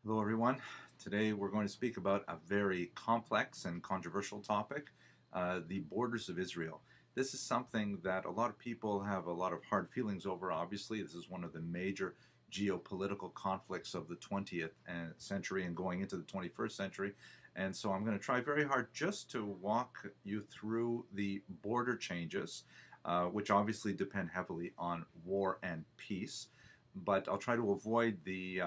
Hello, everyone. Today we're going to speak about a very complex and controversial topic, the borders of Israel. This is something that a lot of people have a lot of hard feelings over, obviously. This is one of the major geopolitical conflicts of the 20th century and going into the 21st century. And so I'm going to try very hard just to walk you through the border changes, which obviously depend heavily on war and peace. But I'll try to avoid the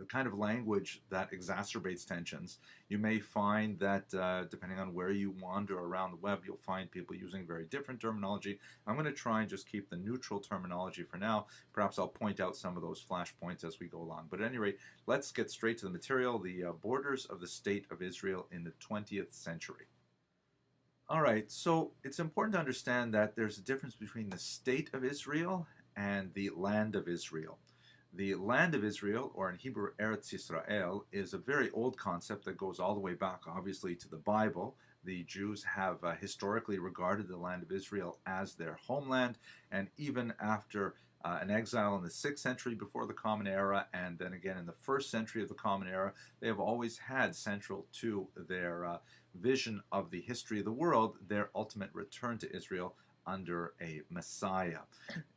kind of language that exacerbates tensions. You may find that depending on where you wander around the web, you'll find people using very different terminology. I'm going to try and just keep the neutral terminology for now. Perhaps I'll point out some of those flashpoints as we go along. But at any rate, let's get straight to the material, the borders of the State of Israel in the 20th century. All right, so it's important to understand that there's a difference between the State of Israel and the Land of Israel. The Land of Israel, or in Hebrew, Eretz Yisrael, is a very old concept that goes all the way back, obviously, to the Bible. The Jews have historically regarded the land of Israel as their homeland, and even after an exile in the 6th century before the Common Era, and then again in the 1st century of the Common Era, they have always had central to their vision of the history of the world their ultimate return to Israel under a Messiah.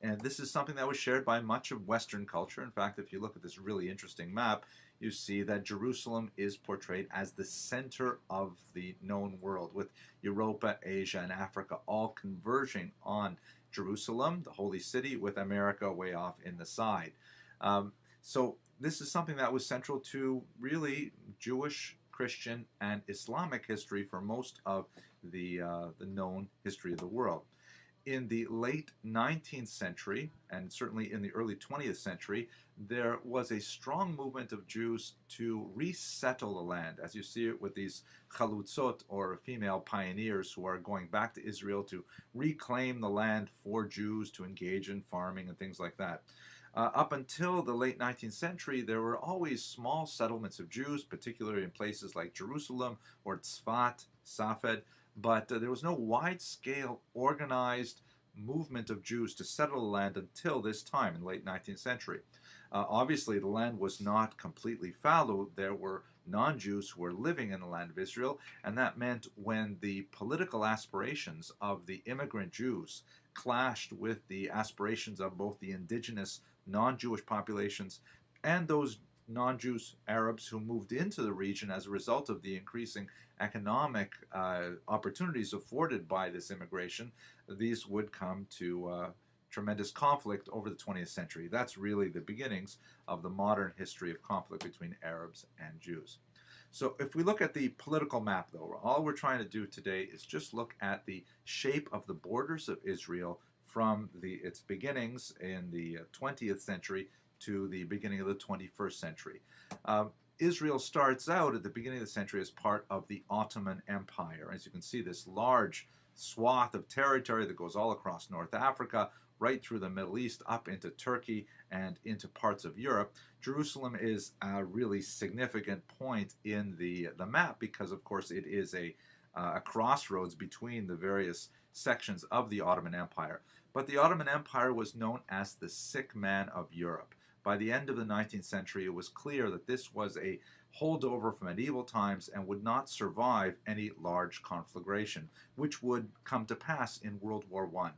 And this is something that was shared by much of Western culture. In fact, if you look at this really interesting map, you see that Jerusalem is portrayed as the center of the known world, with Europa, Asia, and Africa all converging on Jerusalem, the holy city, with America way off in the side. So this is something that was central to really Jewish, Christian, and Islamic history for most of the known history of the world. In the late 19th century, and certainly in the early 20th century, there was a strong movement of Jews to resettle the land, as you see it with these chalutzot, or female pioneers, who are going back to Israel to reclaim the land for Jews to engage in farming and things like that. Up until the late 19th century, there were always small settlements of Jews, particularly in places like Jerusalem or Tzfat, Safed, but there was no wide-scale organized movement of Jews to settle the land until this time in the late 19th century. Obviously, the land was not completely fallow. There were non-Jews who were living in the land of Israel, and that meant when the political aspirations of the immigrant Jews clashed with the aspirations of both the indigenous non-Jewish populations and those non-Jews Arabs who moved into the region as a result of the increasing economic opportunities afforded by this immigration, these would come to tremendous conflict over the 20th century. That's really the beginnings of the modern history of conflict between Arabs and Jews. So if we look at the political map, though, all we're trying to do today is just look at the shape of the borders of Israel from its beginnings in the 20th century to the beginning of the 21st century. Israel starts out at the beginning of the century as part of the Ottoman Empire. As you can see, this large swath of territory that goes all across North Africa, right through the Middle East, up into Turkey and into parts of Europe. Jerusalem is a really significant point in the map because, of course, it is a crossroads between the various sections of the Ottoman Empire. But the Ottoman Empire was known as the sick man of Europe. By the end of the 19th century, it was clear that this was a holdover from medieval times and would not survive any large conflagration, which would come to pass in World War I.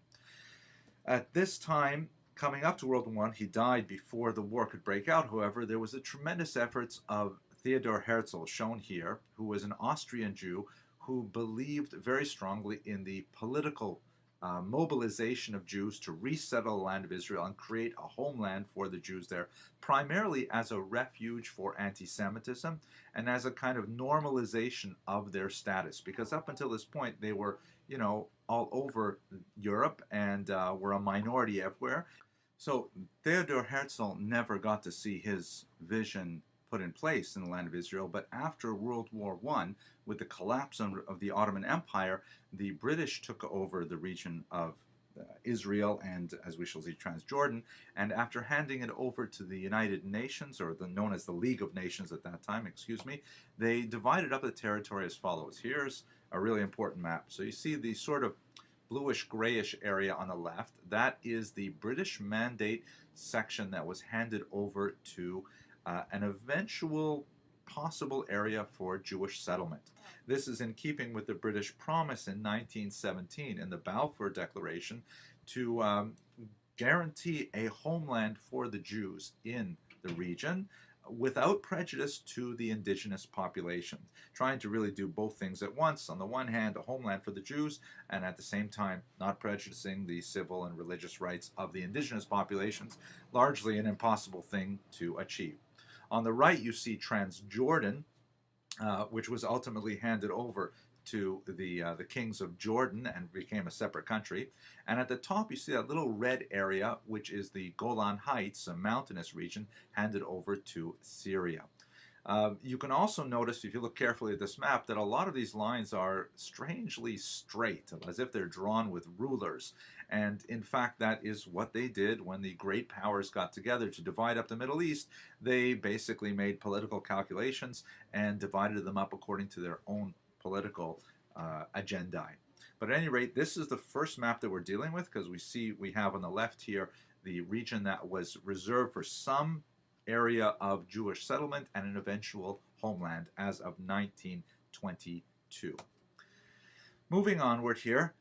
At this time, coming up to World War I, he died before the war could break out, however. There was a tremendous efforts of Theodor Herzl, shown here, who was an Austrian Jew who believed very strongly in the political mobilization of Jews to resettle the land of Israel and create a homeland for the Jews there, primarily as a refuge for anti-Semitism and as a kind of normalization of their status. Because up until this point, they were, all over Europe and were a minority everywhere. So Theodor Herzl never got to see his vision put in place in the land of Israel, but after World War I, with the collapse of the Ottoman Empire, the British took over the region of Israel and, as we shall see, Transjordan, and after handing it over to the United Nations, or known as the League of Nations at that time, they divided up the territory as follows. Here's a really important map. So you see the sort of bluish-grayish area on the left. That is the British Mandate section that was handed over to an eventual possible area for Jewish settlement. This is in keeping with the British promise in 1917 in the Balfour Declaration to guarantee a homeland for the Jews in the region without prejudice to the indigenous population, trying to really do both things at once. On the one hand, a homeland for the Jews, and at the same time, not prejudicing the civil and religious rights of the indigenous populations, largely an impossible thing to achieve. On the right, you see Transjordan, which was ultimately handed over to the kings of Jordan and became a separate country. And at the top, you see that little red area, which is the Golan Heights, a mountainous region, handed over to Syria. You can also notice, if you look carefully at this map, that a lot of these lines are strangely straight, as if they're drawn with rulers. And in fact, that is what they did when the great powers got together to divide up the Middle East. They basically made political calculations and divided them up according to their own political agendae. But at any rate, this is the first map that we're dealing with, because we have on the left here the region that was reserved for some area of Jewish settlement and an eventual homeland as of 1922. Moving onward here,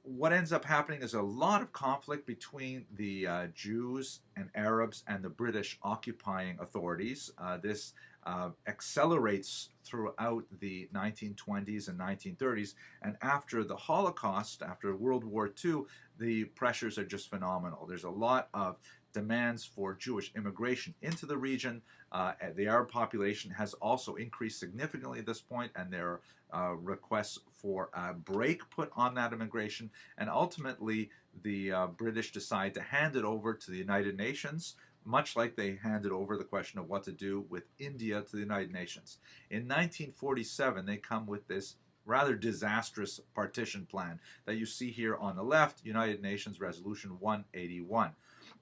what ends up happening is a lot of conflict between the Jews and Arabs and the British occupying authorities. This accelerates throughout the 1920s and 1930s, and after the Holocaust, after World War II, the pressures are just phenomenal. There's a lot of demands for Jewish immigration into the region. The Arab population has also increased significantly at this point, and there are requests for a break put on that immigration. And ultimately, the British decide to hand it over to the United Nations, much like they handed over the question of what to do with India to the United Nations. In 1947, they come with this rather disastrous partition plan that you see here on the left, United Nations Resolution 181.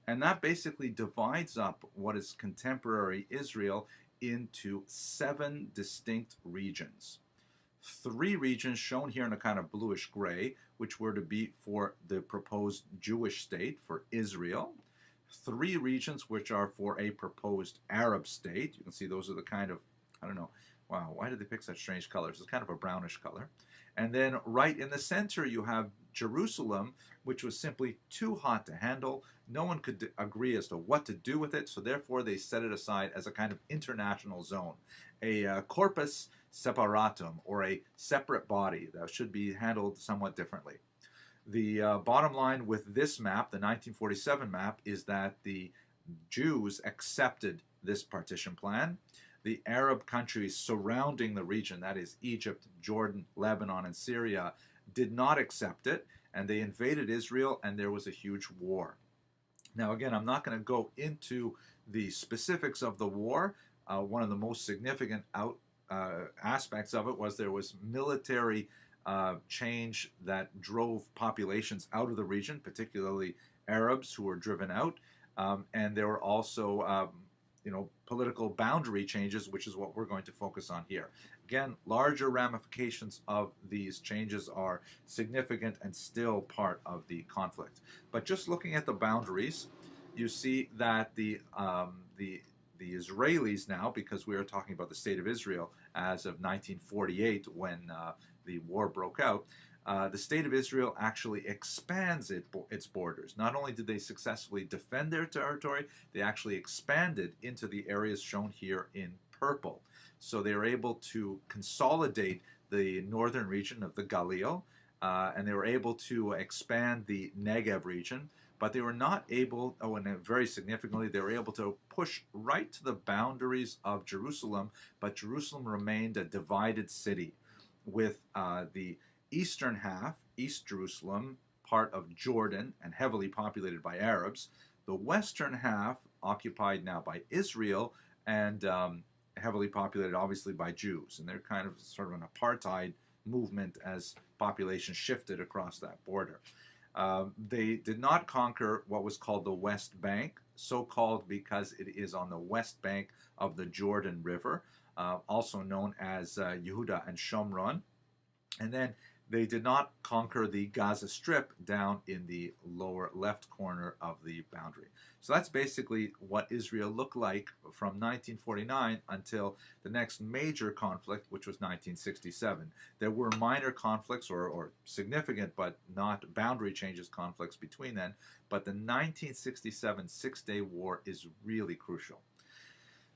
And that basically divides up what is contemporary Israel into 7 distinct regions. 3 regions shown here in a kind of bluish gray, which were to be for the proposed Jewish state, for Israel. 3 regions which are for a proposed Arab state. You can see those are the kind of, I don't know, wow, why did they pick such strange colors? It's kind of a brownish color. And then right in the center you have Jerusalem, which was simply too hot to handle. No one could agree as to what to do with it, so therefore they set it aside as a kind of international zone, a corpus separatum, or a separate body that should be handled somewhat differently. The bottom line with this map, the 1947 map, is that the Jews accepted this partition plan. The Arab countries surrounding the region, that is Egypt, Jordan, Lebanon, and Syria, did not accept it, and they invaded Israel, and there was a huge war. Now, again, I'm not going to go into the specifics of the war. One of the most significant aspects of it was there was military change that drove populations out of the region, particularly Arabs who were driven out, and there were also political boundary changes, which is what we're going to focus on here. Again, larger ramifications of these changes are significant and still part of the conflict. But just looking at the boundaries, you see that the Israelis now, because we are talking about the state of Israel as of 1948 when the war broke out, the state of Israel actually expands its borders. Not only did they successfully defend their territory, they actually expanded into the areas shown here in purple. So they were able to consolidate the northern region of the Galil, and they were able to expand the Negev region, but they were not able, and very significantly, they were able to push right to the boundaries of Jerusalem, but Jerusalem remained a divided city with the eastern half, East Jerusalem, part of Jordan and heavily populated by Arabs. The western half occupied now by Israel and heavily populated obviously by Jews. And they're kind of sort of an apartheid movement as population shifted across that border. They did not conquer what was called the West Bank, so called because it is on the west bank of the Jordan River, also known as Yehuda and Shomron. And then They did not conquer the Gaza Strip down in the lower left corner of the boundary. So that's basically what Israel looked like from 1949 until the next major conflict, which was 1967. There were minor conflicts or significant but not boundary changes conflicts between then, but the 1967 Six-Day War is really crucial.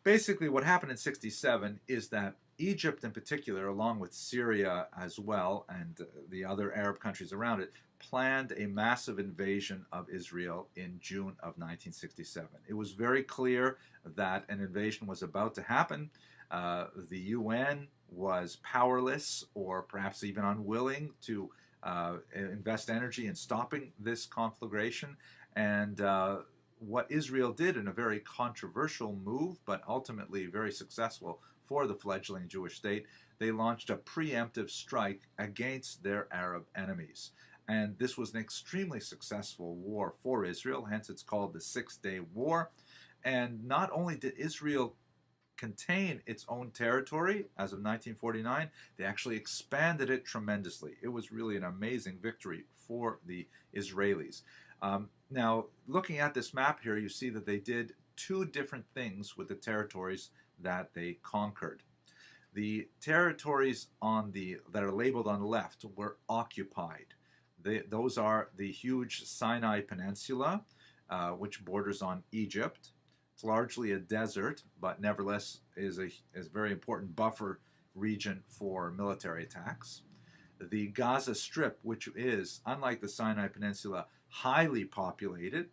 Basically, what happened in 67 is that Egypt in particular, along with Syria as well, and the other Arab countries around it, planned a massive invasion of Israel in June of 1967. It was very clear that an invasion was about to happen. The UN was powerless or perhaps even unwilling to invest energy in stopping this conflagration. And what Israel did in a very controversial move, but ultimately very successful for the fledgling Jewish state, they launched a preemptive strike against their Arab enemies. And this was an extremely successful war for Israel, hence it's called the Six-Day War. And not only did Israel contain its own territory as of 1949, they actually expanded it tremendously. It was really an amazing victory for the Israelis. Now, looking at this map here, you see that they did two different things with the territories that they conquered. The territories that are labeled on the left were occupied. Those are the huge Sinai Peninsula, which borders on Egypt. It's largely a desert, but nevertheless is a very important buffer region for military attacks. The Gaza Strip, which is, unlike the Sinai Peninsula, highly populated.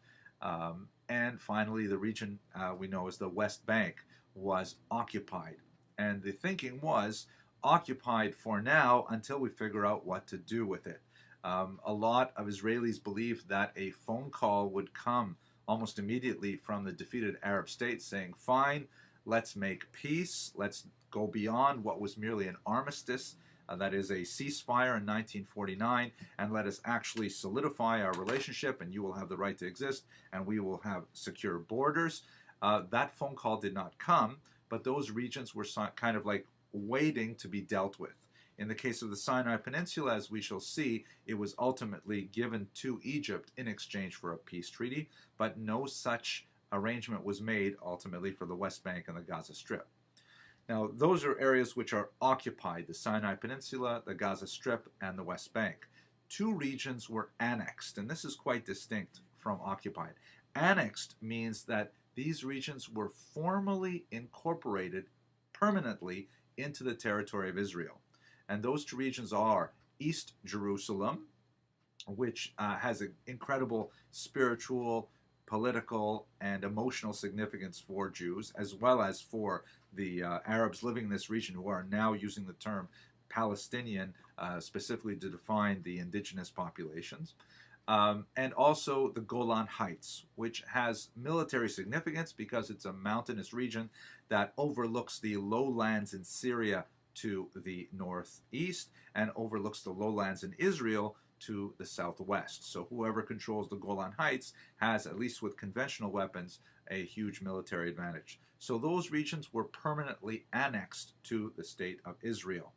And finally, the region we know as the West Bank was occupied. And the thinking was occupied for now until we figure out what to do with it. A lot of Israelis believed that a phone call would come almost immediately from the defeated Arab states saying, fine, let's make peace, let's go beyond what was merely an armistice, that is a ceasefire in 1949, and let us actually solidify our relationship, and you will have the right to exist, and we will have secure borders. That phone call did not come, but those regions were kind of like waiting to be dealt with. In the case of the Sinai Peninsula, as we shall see, it was ultimately given to Egypt in exchange for a peace treaty, but no such arrangement was made ultimately for the West Bank and the Gaza Strip. Now, those are areas which are occupied, the Sinai Peninsula, the Gaza Strip, and the West Bank. Two regions were annexed, and this is quite distinct from occupied. Annexed means that these regions were formally incorporated permanently into the territory of Israel. And those two regions are East Jerusalem, which has an incredible spiritual, political, and emotional significance for Jews, as well as for the Arabs living in this region who are now using the term Palestinian specifically to define the indigenous populations. And also the Golan Heights, which has military significance because it's a mountainous region that overlooks the lowlands in Syria to the northeast and overlooks the lowlands in Israel to the southwest. So whoever controls the Golan Heights has, at least with conventional weapons, a huge military advantage. So those regions were permanently annexed to the state of Israel.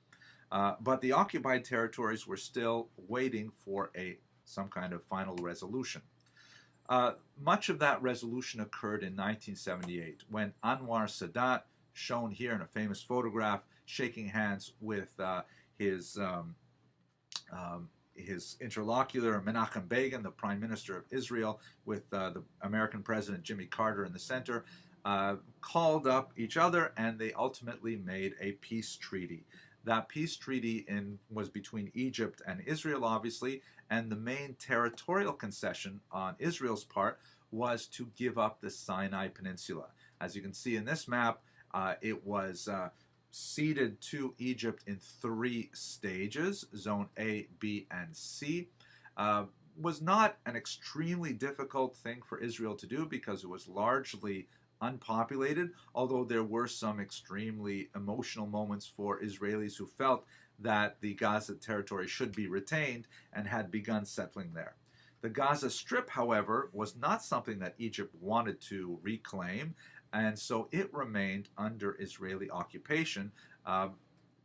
But the occupied territories were still waiting for some kind of final resolution. Much of that resolution occurred in 1978 when Anwar Sadat, shown here in a famous photograph, shaking hands with his interlocutor Menachem Begin, the Prime Minister of Israel, with the American President Jimmy Carter in the center, called up each other, and they ultimately made a peace treaty. That peace treaty was between Egypt and Israel, obviously, and the main territorial concession on Israel's part was to give up the Sinai Peninsula. As you can see in this map, it was ceded to Egypt in 3 stages, Zone A, B, and C. Was not an extremely difficult thing for Israel to do because it was largely unpopulated, although there were some extremely emotional moments for Israelis who felt that the Gaza territory should be retained and had begun settling there. The Gaza Strip, however, was not something that Egypt wanted to reclaim, and so it remained under Israeli occupation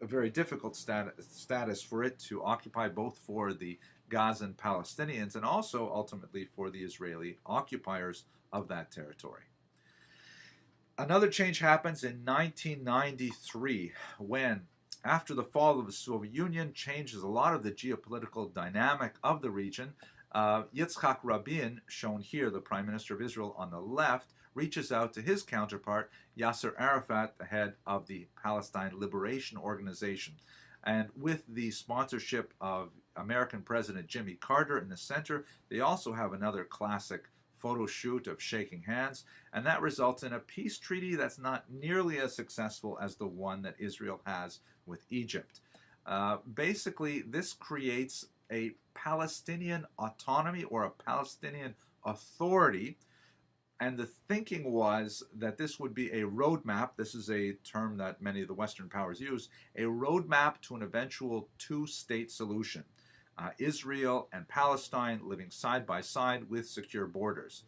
a very difficult status for it to occupy, both for the Gazan Palestinians and also ultimately for the Israeli occupiers of that territory. Another change happens in 1993 when, after the fall of the Soviet Union, changes a lot of the geopolitical dynamic of the region. Yitzhak Rabin, shown here, the Prime Minister of Israel on the left, reaches out to his counterpart, Yasser Arafat, the head of the Palestine Liberation Organization. And with the sponsorship of American President Jimmy Carter in the center, they also have another classic photo shoot of shaking hands, and that results in a peace treaty that's not nearly as successful as the one that Israel has with Egypt. Basically, this creates a Palestinian autonomy or a Palestinian authority, and the thinking was that this would be a roadmap. This is a term that many of the Western powers use, a roadmap to an eventual two-state solution. Israel and Palestine living side by side with secure borders.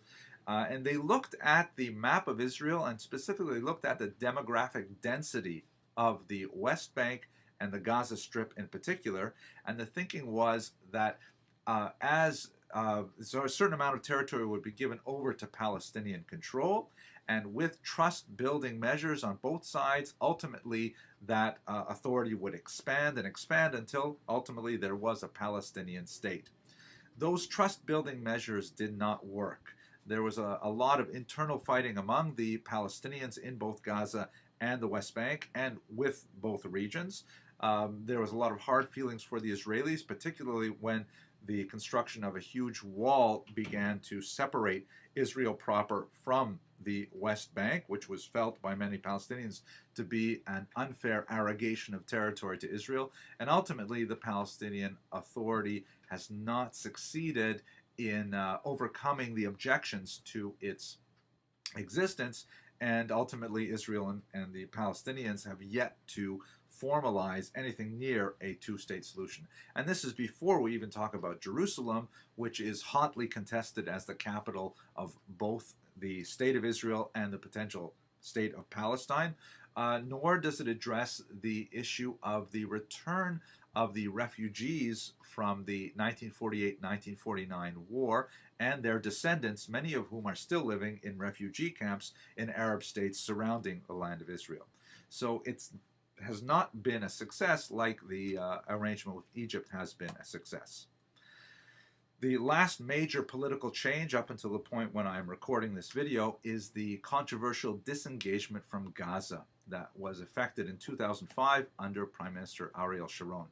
And they looked at the map of Israel and specifically looked at the demographic density of the West Bank and the Gaza Strip in particular. And the thinking was that so a certain amount of territory would be given over to Palestinian control, and with trust-building measures on both sides, ultimately that authority would expand and expand until ultimately there was a Palestinian state. Those trust-building measures did not work. There was a lot of internal fighting among the Palestinians in both Gaza and the West Bank, and with both regions. There was a lot of hard feelings for the Israelis, particularly when the construction of a huge wall began to separate Israel proper from the West Bank, which was felt by many Palestinians to be an unfair arrogation of territory to Israel. And ultimately, the Palestinian Authority has not succeeded in overcoming the objections to its existence. And ultimately, Israel and the Palestinians have yet to formalize anything near a two-state solution. And this is before we even talk about Jerusalem, which is hotly contested as the capital of both the State of Israel and the potential State of Palestine, nor does it address the issue of the return of the refugees from the 1948-1949 war and their descendants, many of whom are still living in refugee camps in Arab states surrounding the land of Israel. So it has not been a success like the arrangement with Egypt has been a success. The last major political change up until the point when I am recording this video is the controversial disengagement from Gaza that was effected in 2005 under Prime Minister Ariel Sharon.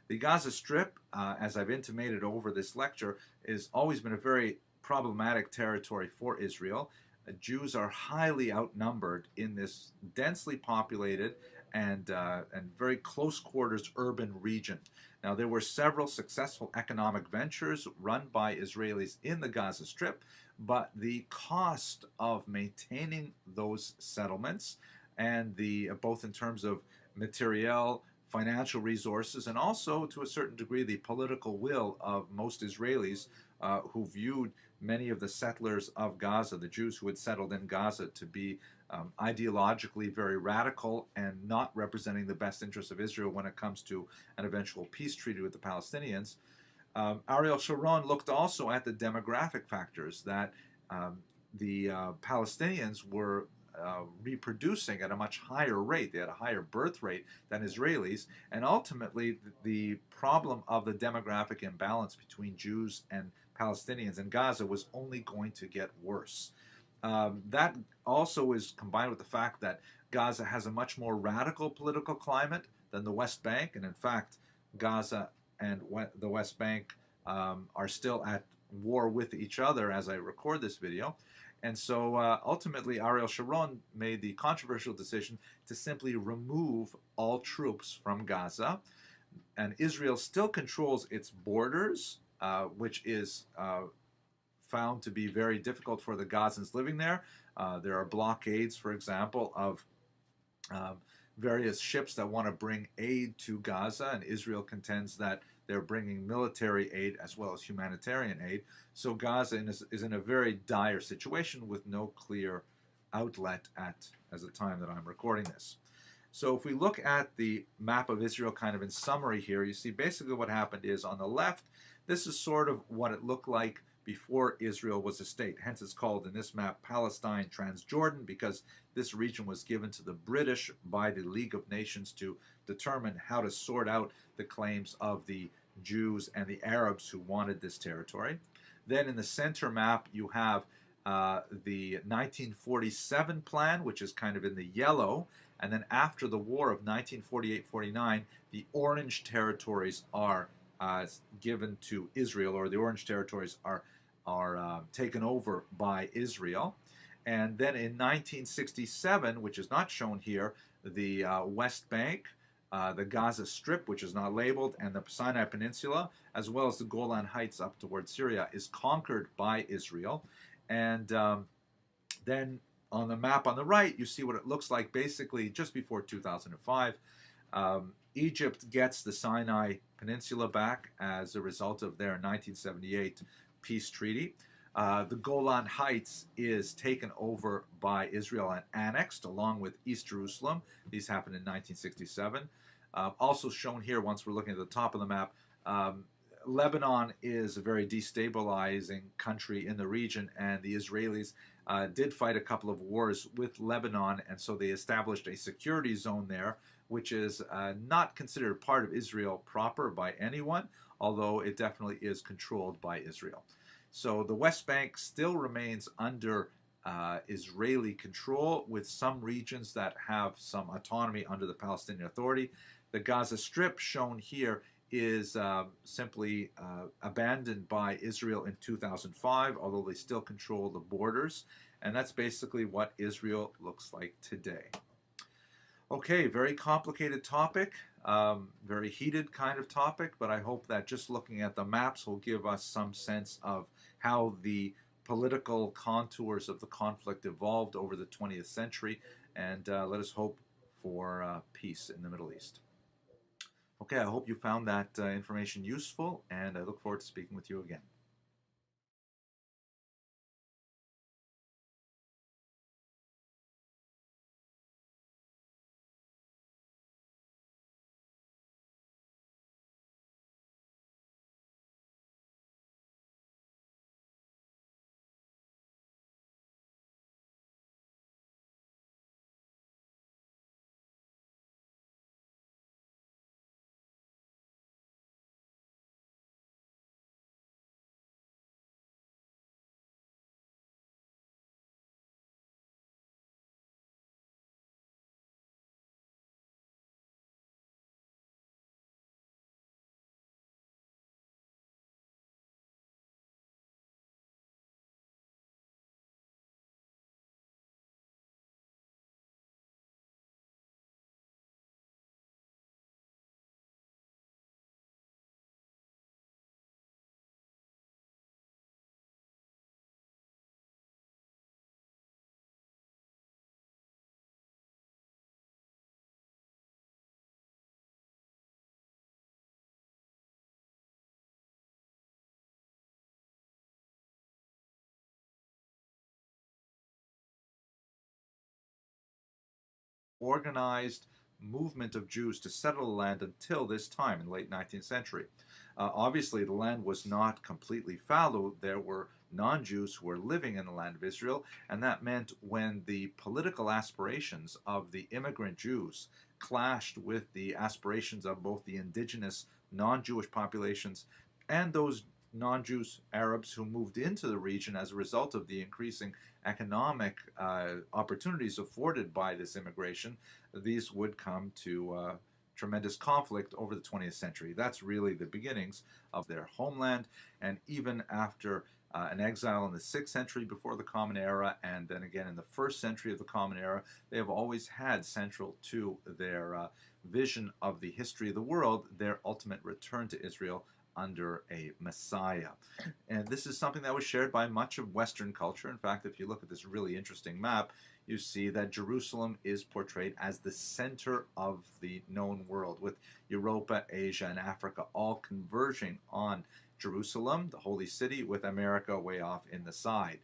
The Gaza Strip, as I've intimated over this lecture, has always been a very problematic territory for Israel. Jews are highly outnumbered in this densely populated and very close quarters urban region. Now, there were several successful economic ventures run by Israelis in the Gaza Strip, but the cost of maintaining those settlements and both in terms of material, financial resources, and also to a certain degree the political will of most Israelis who viewed many of the settlers of Gaza, the Jews who had settled in Gaza, to be ideologically very radical and not representing the best interests of Israel when it comes to an eventual peace treaty with the Palestinians. Ariel Sharon looked also at the demographic factors that the Palestinians were reproducing at a much higher rate. They had a higher birth rate than Israelis, and ultimately the problem of the demographic imbalance between Jews and Palestinians in Gaza was only going to get worse. That also is combined with the fact that Gaza has a much more radical political climate than the West Bank, and in fact, Gaza and the West Bank are still at war with each other as I record this video. And so ultimately, Ariel Sharon made the controversial decision to simply remove all troops from Gaza. And Israel still controls its borders, which is found to be very difficult for the Gazans living there. There are blockades, for example, of various ships that want to bring aid to Gaza, and Israel contends that they're bringing military aid as well as humanitarian aid. So Gaza is in a very dire situation with no clear outlet at the time that I'm recording this. So if we look at the map of Israel kind of in summary here, you see basically what happened is on the left, this is sort of what it looked like before Israel was a state. Hence it's called in this map Palestine Transjordan, because this region was given to the British by the League of Nations to determine how to sort out the claims of the Jews and the Arabs who wanted this territory. Then in the center map you have the 1947 plan, which is kind of in the yellow, and then after the war of 1948-49, the Orange territories are given to Israel, or the Orange territories are taken over by Israel. And then in 1967, which is not shown here, the West Bank, the Gaza Strip, which is not labeled, and the Sinai Peninsula, as well as the Golan Heights up towards Syria, is conquered by Israel. And then on the map on the right, you see what it looks like basically just before 2005. Egypt gets the Sinai Peninsula back as a result of their 1978 peace treaty. The Golan Heights is taken over by Israel and annexed along with East Jerusalem. These happened in 1967. Also shown here, once we're looking at the top of the map, Lebanon is a very destabilizing country in the region, and the Israelis did fight a couple of wars with Lebanon, and so they established a security zone there, which is not considered part of Israel proper by anyone, although it definitely is controlled by Israel. So the West Bank still remains under Israeli control, with some regions that have some autonomy under the Palestinian Authority. The Gaza Strip, shown here, is simply abandoned by Israel in 2005, although they still control the borders. And that's basically what Israel looks like today. Okay, very complicated topic, very heated kind of topic, but I hope that just looking at the maps will give us some sense of how the political contours of the conflict evolved over the 20th century, and let us hope for peace in the Middle East. Okay, I hope you found that information useful, and I look forward to speaking with you again. Organized movement of Jews to settle the land until this time in the late 19th century. Obviously, the land was not completely fallow. There were non-Jews who were living in the land of Israel, and that meant when the political aspirations of the immigrant Jews clashed with the aspirations of both the indigenous non-Jewish populations and those non-Jews Arabs who moved into the region as a result of the increasing economic opportunities afforded by this immigration, these would come to tremendous conflict over the 20th century. That's really the beginnings of their homeland, and even after an exile in the 6th century before the Common Era, and then again in the 1st century of the Common Era, they have always had central to their vision of the history of the world their ultimate return to Israel under a Messiah. And this is something that was shared by much of Western culture. In fact, if you look at this really interesting map, you see that Jerusalem is portrayed as the center of the known world, with Europa, Asia, and Africa all converging on Jerusalem, the holy city, with America way off in the side.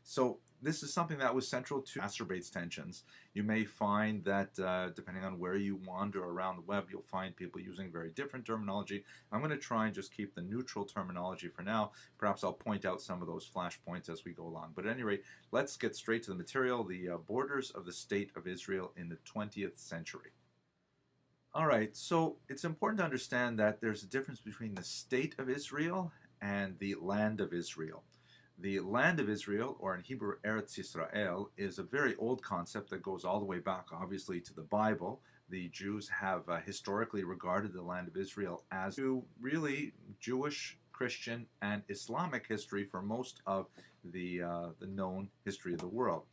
So this is something that was central to exacerbates tensions. You may find that depending on where you wander around the web, you'll find people using very different terminology. I'm going to try and just keep the neutral terminology for now. Perhaps I'll point out some of those flashpoints as we go along. But at any rate, let's get straight to the material, the borders of the State of Israel in the 20th century. All right, so it's important to understand that there's a difference between the State of Israel and the Land of Israel. The Land of Israel, or in Hebrew, Eretz Yisrael, is a very old concept that goes all the way back, obviously, to the Bible. The Jews have historically regarded the Land of Israel as really Jewish, Christian, and Islamic history for most of the known history of the world.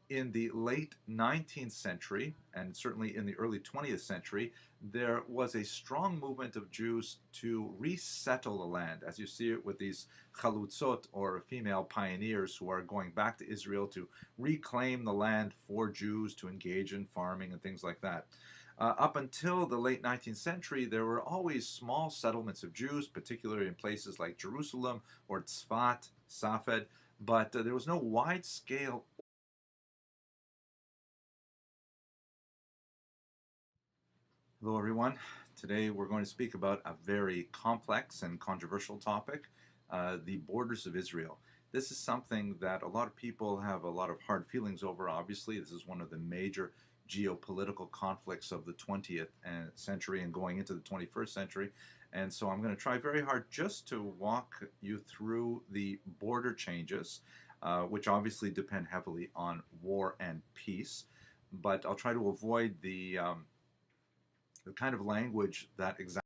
In the late 19th century, and certainly in the early 20th century, there was a strong movement of Jews to resettle the land, as you see it with these chalutzot, or female pioneers, who are going back to Israel to reclaim the land for Jews to engage in farming and things like that. Up until the late 19th century, there were always small settlements of Jews, particularly in places like Jerusalem or Tzfat, Safed, but there was no wide-scale. Hello, everyone. Today we're going to speak about a very complex and controversial topic, the borders of Israel. This is something that a lot of people have a lot of hard feelings over, obviously. This is one of the major geopolitical conflicts of the 20th century and going into the 21st century. And so I'm going to try very hard just to walk you through the border changes, which obviously depend heavily on war and peace. But I'll try to avoid the kind of language that